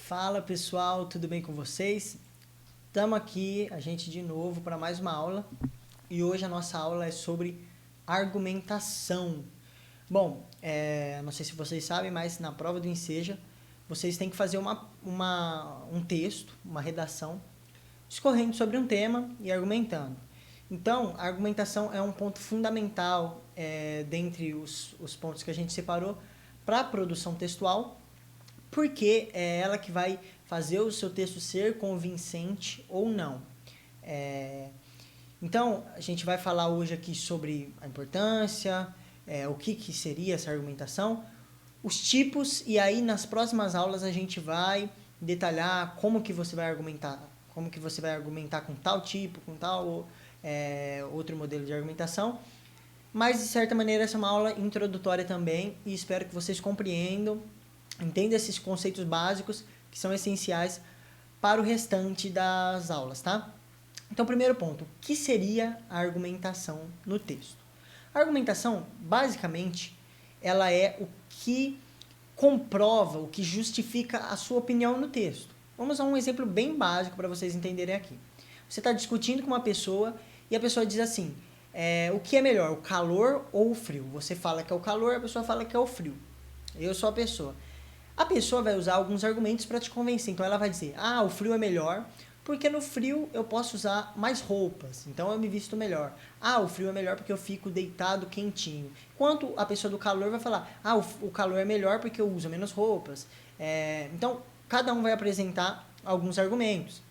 Fala pessoal, tudo bem com vocês? Estamos aqui, a gente de novo para mais uma aula e hoje a nossa aula é sobre argumentação. Bom, não sei se vocês sabem, mas na prova do Enseja vocês têm que fazer um texto, uma redação, discorrendo sobre um tema e argumentando. Então, a argumentação é um ponto fundamental dentre os pontos que a gente separou para a produção textual, porque é ela que vai fazer o seu texto ser convincente ou não. Então, a gente vai falar hoje aqui sobre a importância, o que seria essa argumentação, os tipos, e aí nas próximas aulas a gente vai detalhar como que você vai argumentar com tal tipo, com tal outro modelo de argumentação. Mas, de certa maneira, essa é uma aula introdutória também e espero que vocês compreendam, entenda esses conceitos básicos que são essenciais para o restante das aulas, tá? Então, primeiro ponto, o que seria a argumentação no texto? A argumentação, basicamente, ela é o que comprova, o que justifica a sua opinião no texto. Vamos a um exemplo bem básico para vocês entenderem aqui. Você está discutindo com uma pessoa e a pessoa diz assim, o que é melhor, o calor ou o frio? Você fala que é o calor, a pessoa fala que é o frio. Eu sou a pessoa. A pessoa vai usar alguns argumentos para te convencer. Então, ela vai dizer, o frio é melhor, porque no frio eu posso usar mais roupas, então eu me visto melhor. O frio é melhor porque eu fico deitado quentinho. Enquanto a pessoa do calor vai falar, o calor é melhor porque eu uso menos roupas. Então, cada um vai apresentar alguns argumentos.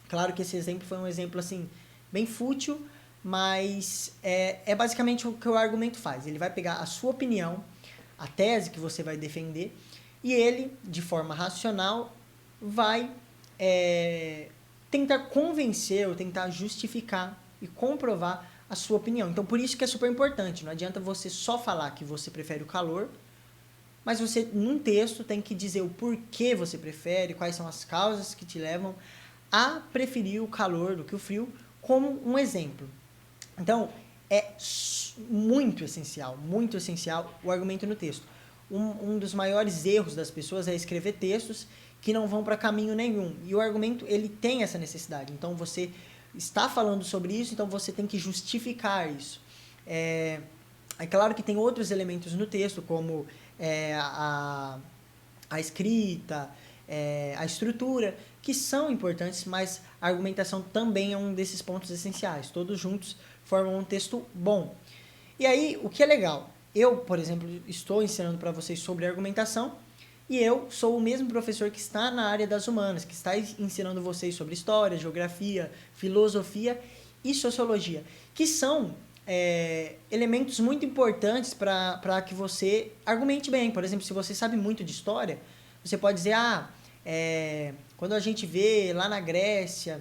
Claro que esse exemplo foi um exemplo assim, bem fútil, mas é basicamente o que o argumento faz. Ele vai pegar a sua opinião, a tese que você vai defender, e ele, de forma racional, vai tentar convencer ou tentar justificar e comprovar a sua opinião. Então, por isso que é super importante. Não adianta você só falar que você prefere o calor, mas você, num texto, tem que dizer o porquê você prefere, quais são as causas que te levam a preferir o calor do que o frio, como um exemplo. Então, é muito essencial o argumento no texto. Um dos maiores erros das pessoas é escrever textos que não vão para caminho nenhum. E o argumento, ele tem essa necessidade. Então, você está falando sobre isso, então você tem que justificar isso. É claro que tem outros elementos no texto, como a escrita, a estrutura, que são importantes, mas a argumentação também é um desses pontos essenciais. Todos juntos formam um texto bom. E aí, o que é legal? Eu, por exemplo, estou ensinando para vocês sobre argumentação e eu sou o mesmo professor que está na área das humanas, que está ensinando vocês sobre história, geografia, filosofia e sociologia, que são elementos muito importantes para que você argumente bem. Por exemplo, se você sabe muito de história, você pode dizer, quando a gente vê lá na Grécia,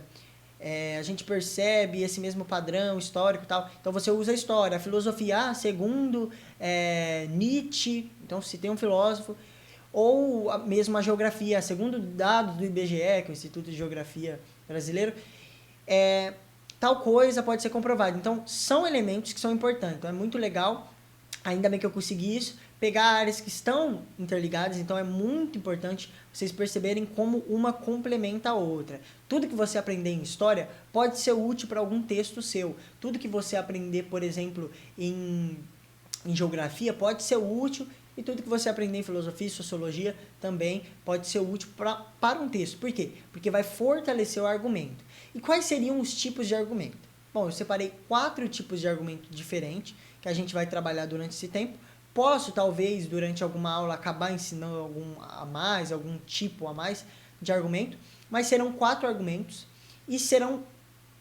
a gente percebe esse mesmo padrão histórico e tal. Então, você usa a história. A filosofia, segundo Nietzsche, então, se tem um filósofo, ou mesmo a geografia, segundo dados do IBGE, que é o Instituto de Geografia Brasileiro, tal coisa pode ser comprovada. Então, são elementos que são importantes. Então, é muito legal, ainda bem que eu consegui isso, pegar áreas que estão interligadas, então é muito importante vocês perceberem como uma complementa a outra. Tudo que você aprender em história pode ser útil para algum texto seu. Tudo que você aprender, por exemplo, em geografia pode ser útil, e tudo que você aprender em filosofia e sociologia também pode ser útil para um texto. Por quê? Porque vai fortalecer o argumento. E quais seriam os tipos de argumento? Bom, eu separei 4 tipos de argumento diferentes que a gente vai trabalhar durante esse tempo. Posso, talvez, durante alguma aula, acabar ensinando algum tipo a mais de argumento, mas serão 4 argumentos e serão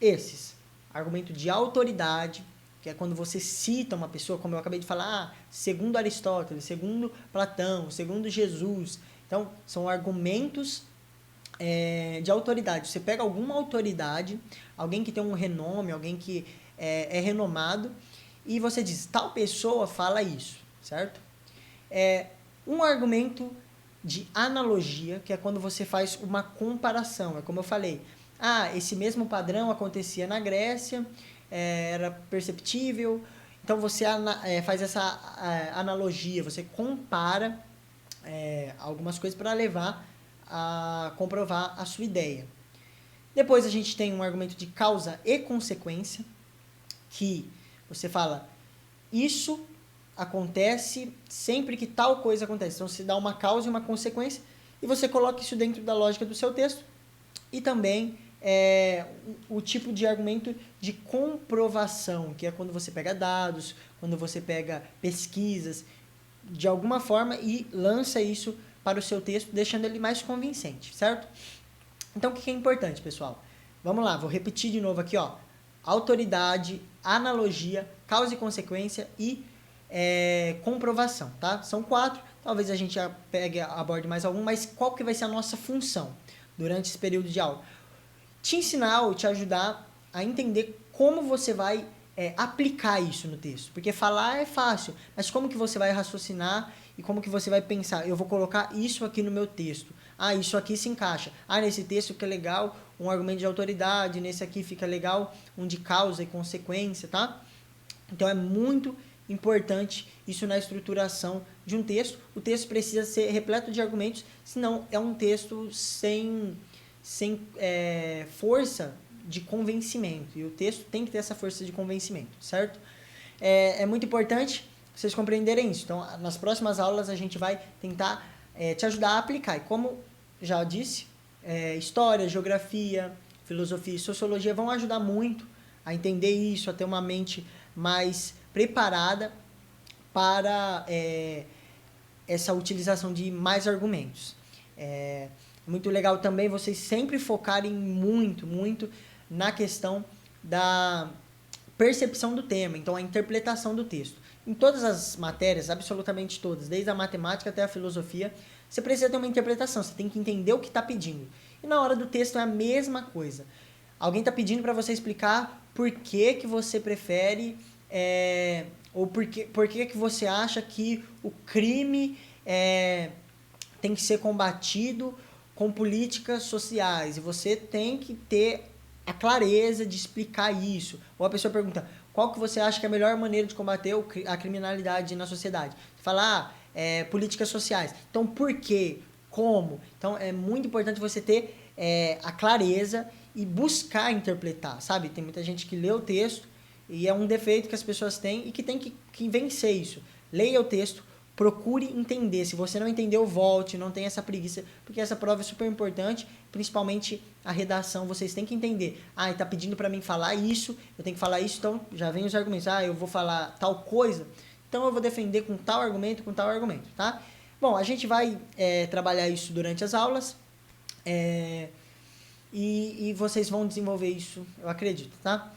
esses. Argumento de autoridade, que é quando você cita uma pessoa, como eu acabei de falar, segundo Aristóteles, segundo Platão, segundo Jesus. Então, são argumentos de autoridade. Você pega alguma autoridade, alguém que tem um renome, alguém que é renomado, e você diz, tal pessoa fala isso, certo? Um argumento de analogia, que é quando você faz uma comparação. É como eu falei, esse mesmo padrão acontecia na Grécia, era perceptível, então você faz essa analogia, você compara algumas coisas para levar a comprovar a sua ideia. Depois a gente tem um argumento de causa e consequência, que você fala, isso acontece sempre que tal coisa acontece. Então, você dá uma causa e uma consequência e você coloca isso dentro da lógica do seu texto. E também o tipo de argumento de comprovação, que é quando você pega dados, quando você pega pesquisas, de alguma forma, e lança isso para o seu texto, deixando ele mais convincente, certo? Então, o que é importante, pessoal? Vamos lá, vou repetir de novo aqui, ó. Autoridade, analogia, causa e consequência e comprovação, tá? São 4, talvez a gente já aborde mais algum, mas qual que vai ser a nossa função durante esse período de aula? Te ensinar ou te ajudar a entender como você vai aplicar isso no texto. Porque falar é fácil, mas como que você vai raciocinar e como que você vai pensar? Eu vou colocar isso aqui no meu texto. Ah, isso aqui se encaixa. Ah, nesse texto fica legal um argumento de autoridade, nesse aqui fica legal um de causa e consequência, tá? Então, é muito importante isso na estruturação de um texto. O texto precisa ser repleto de argumentos, senão é um texto sem força de convencimento. E o texto tem que ter essa força de convencimento, certo? É muito importante vocês compreenderem isso. Então, nas próximas aulas, a gente vai tentar te ajudar a aplicar. E como já disse, história, geografia, filosofia e sociologia vão ajudar muito a entender isso, a ter uma mente mais preparada para essa utilização de mais argumentos. Muito legal também vocês sempre focarem muito na questão da percepção do tema, então a interpretação do texto. Em todas as matérias, absolutamente todas, desde a matemática até a filosofia, você precisa ter uma interpretação, você tem que entender o que está pedindo. E na hora do texto é a mesma coisa. Alguém está pedindo para você explicar por que você prefere, ou por que você acha que o crime tem que ser combatido com políticas sociais. E você tem que ter a clareza de explicar isso. Ou a pessoa pergunta, qual que você acha que é a melhor maneira de combater a criminalidade na sociedade? Você fala, políticas sociais. Então, por quê? Como? Então, é muito importante você ter a clareza e buscar interpretar, sabe? Tem muita gente que lê o texto e é um defeito que as pessoas têm e que tem que vencer isso. Leia o texto, procure entender. Se você não entendeu, volte, não tenha essa preguiça, porque essa prova é super importante, principalmente a redação. Vocês têm que entender. Ah, ele está pedindo para mim falar isso, eu tenho que falar isso, então já vem os argumentos. Ah, eu vou falar tal coisa, então eu vou defender com tal argumento, tá? Bom, a gente vai trabalhar isso durante as aulas e vocês vão desenvolver isso, eu acredito, tá?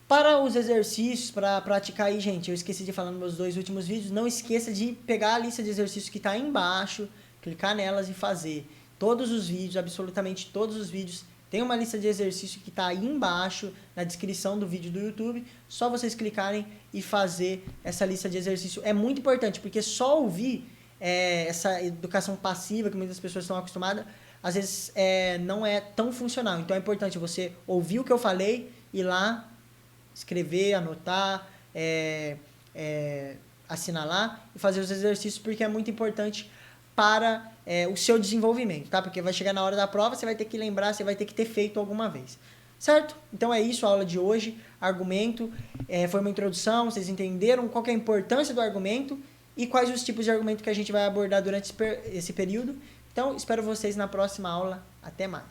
Para os exercícios, para praticar aí, gente, eu esqueci de falar nos meus 2 últimos vídeos, não esqueça de pegar a lista de exercícios que está aí embaixo, clicar nelas e fazer. Todos os vídeos, absolutamente todos os vídeos, tem uma lista de exercícios que está aí embaixo, na descrição do vídeo do YouTube, só vocês clicarem e fazer essa lista de exercícios. É muito importante, porque só ouvir essa educação passiva que muitas pessoas estão acostumadas, às vezes não é tão funcional. Então é importante você ouvir o que eu falei, ir lá, escrever, anotar, assinalar e fazer os exercícios, porque é muito importante para o seu desenvolvimento, tá? Porque vai chegar na hora da prova, você vai ter que lembrar, você vai ter que ter feito alguma vez, certo? Então é isso a aula de hoje, argumento, foi uma introdução, vocês entenderam qual que é a importância do argumento e quais os tipos de argumento que a gente vai abordar durante esse período. Então, espero vocês na próxima aula, até mais.